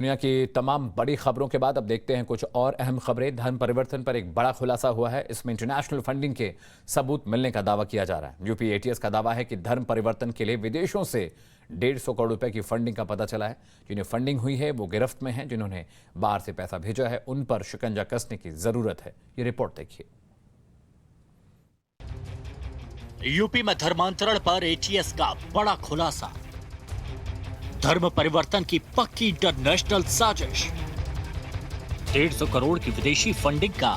दुनिया की तमाम बड़ी खबरों के बाद अब देखते हैं कुछ और अहम खबरें। धर्म परिवर्तन पर एक बड़ा खुलासा हुआ है। इसमें इंटरनेशनल फंडिंग के सबूत मिलने का दावा किया जा रहा है। यूपी एटीएस का दावा है कि धर्म परिवर्तन के लिए विदेशों से 150 करोड़ रुपए की फंडिंग का पता चला है। जिन्हें फंडिंग हुई है वो गिरफ्त में हैं। जिन्होंने बाहर से पैसा भेजा है उन पर शिकंजा कसने की जरूरत है। ये रिपोर्ट देखिए। यूपी में धर्मांतरण पर एटीएस का बड़ा खुलासा। धर्म परिवर्तन की पक्की इंटरनेशनल साजिश। 150 करोड़ की विदेशी फंडिंग का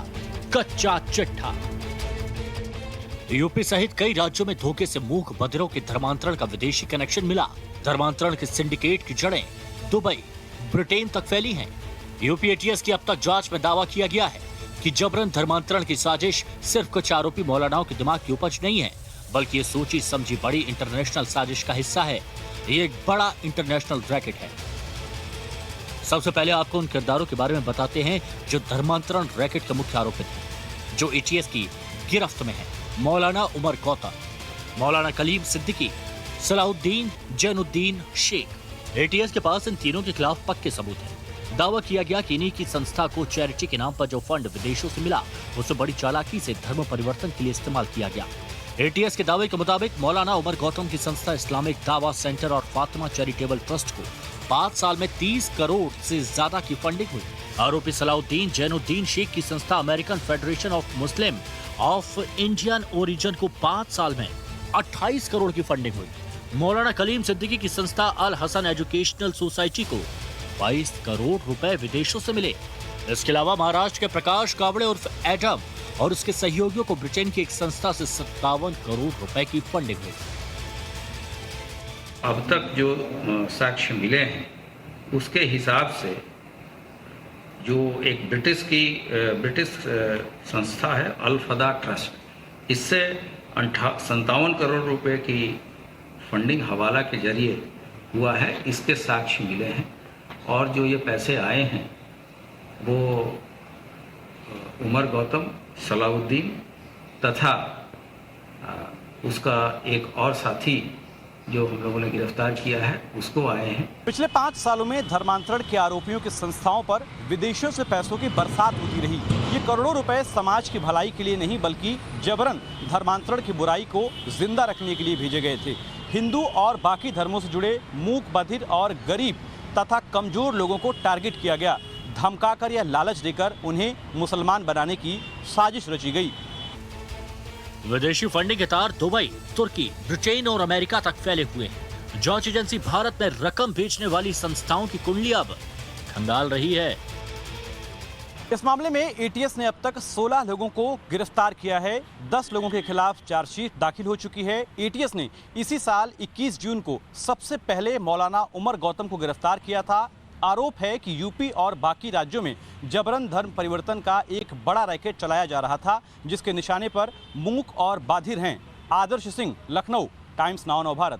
कच्चा चिट्ठा। यूपी सहित कई राज्यों में धोखे से मूक बधिरों के धर्मांतरण का विदेशी कनेक्शन मिला। धर्मांतरण के सिंडिकेट की जड़ें दुबई, ब्रिटेन तक फैली हैं। यूपी एटीएस की अब तक जांच में दावा किया गया है कि जबरन धर्मांतरण की साजिश सिर्फ कुछ आरोपी मौलानाओं के दिमाग की उपज नहीं है, बल्कि ये सोची समझी बड़ी इंटरनेशनल साजिश का हिस्सा है। ये एक बड़ा इंटरनेशनल रैकेट है। सबसे पहले आपको उन किरदारों के बारे में बताते हैं जो धर्मांतरण रैकेट के मुख्य आरोपित हैं, जो एटीएस की गिरफ्त में है। मौलाना उमर गौतम, मौलाना कलीम सिद्दीकी, सलाउद्दीन जैनुद्दीन शेख। एटीएस के पास इन तीनों के खिलाफ पक्के सबूत हैं। दावा किया गया कि इन्हीं की संस्था को चैरिटी के नाम पर जो फंड विदेशों से मिला उसे बड़ी चालाकी से धर्म परिवर्तन के लिए इस्तेमाल किया गया। एटीएस के दावे के मुताबिक मौलाना उमर गौतम की संस्था इस्लामिक दावा सेंटर और फातिमा चैरिटेबल ट्रस्ट को 5 साल में 30 करोड़ से ज्यादा की फंडिंग हुई। आरोपी सलाउद्दीन जैनुद्दीन शेख की संस्था American federation of Muslim of Indian origin को 5 साल में 28 करोड़ की फंडिंग हुई। मौलाना कलीम सिद्दीकी की संस्था अल हसन एजुकेशनल सोसाइटी को 22 करोड़ रुपए विदेशों से मिले। इसके अलावा महाराष्ट्र के प्रकाश कावड़े उर्फ एडम और उसके सहयोगियों को ब्रिटेन की एक संस्था से 57 करोड़ रुपए की फंडिंग हुई। अब तक जो साक्ष्य मिले हैं उसके हिसाब से जो एक ब्रिटिश संस्था है अल फदा ट्रस्ट, इससे 57 करोड़ रुपए की फंडिंग हवाला के जरिए हुआ है, इसके साक्ष्य मिले हैं। और जो ये पैसे आए हैं वो उमर गौतम, सलाउद्दीन तथा उसका एक और साथी जो हम लोगों ने गिरफ्तार किया है उसको आए हैं। पिछले 5 सालों में धर्मांतरण के आरोपियों की संस्थाओं पर विदेशों से पैसों की बरसात होती रही। ये करोड़ों रुपए समाज की भलाई के लिए नहीं बल्कि जबरन धर्मांतरण की बुराई को जिंदा रखने के लिए भेजे गए थे। हिंदू और बाकी धर्मों से जुड़े मूक बधिर और गरीब तथा कमजोर लोगों को टारगेट किया गया। धमकाकर या लालच देकर उन्हें मुसलमान बनाने की साजिश रची गई। विदेशी फंडिंग के तार दुबई, तुर्की, ब्रिटेन और अमेरिका तक फैले हुए हैं। जांच एजेंसी भारत में रकम भेजने वाली संस्थाओं की कुंडली अब खंगाल रही है। इस मामले में एटीएस ने अब तक 16 लोगों को गिरफ्तार किया है। 10 लोगों के खिलाफ चार्जशीट दाखिल हो चुकी है। एटीएस ने इसी साल 21 जून को सबसे पहले मौलाना उमर गौतम को गिरफ्तार किया था। आरोप है कि यूपी और बाकी राज्यों में जबरन धर्म परिवर्तन का एक बड़ा रैकेट चलाया जा रहा था, जिसके निशाने पर मूक और बाधिर हैं। आदर्श सिंह, लखनऊ, टाइम्स नाउ नव भारत।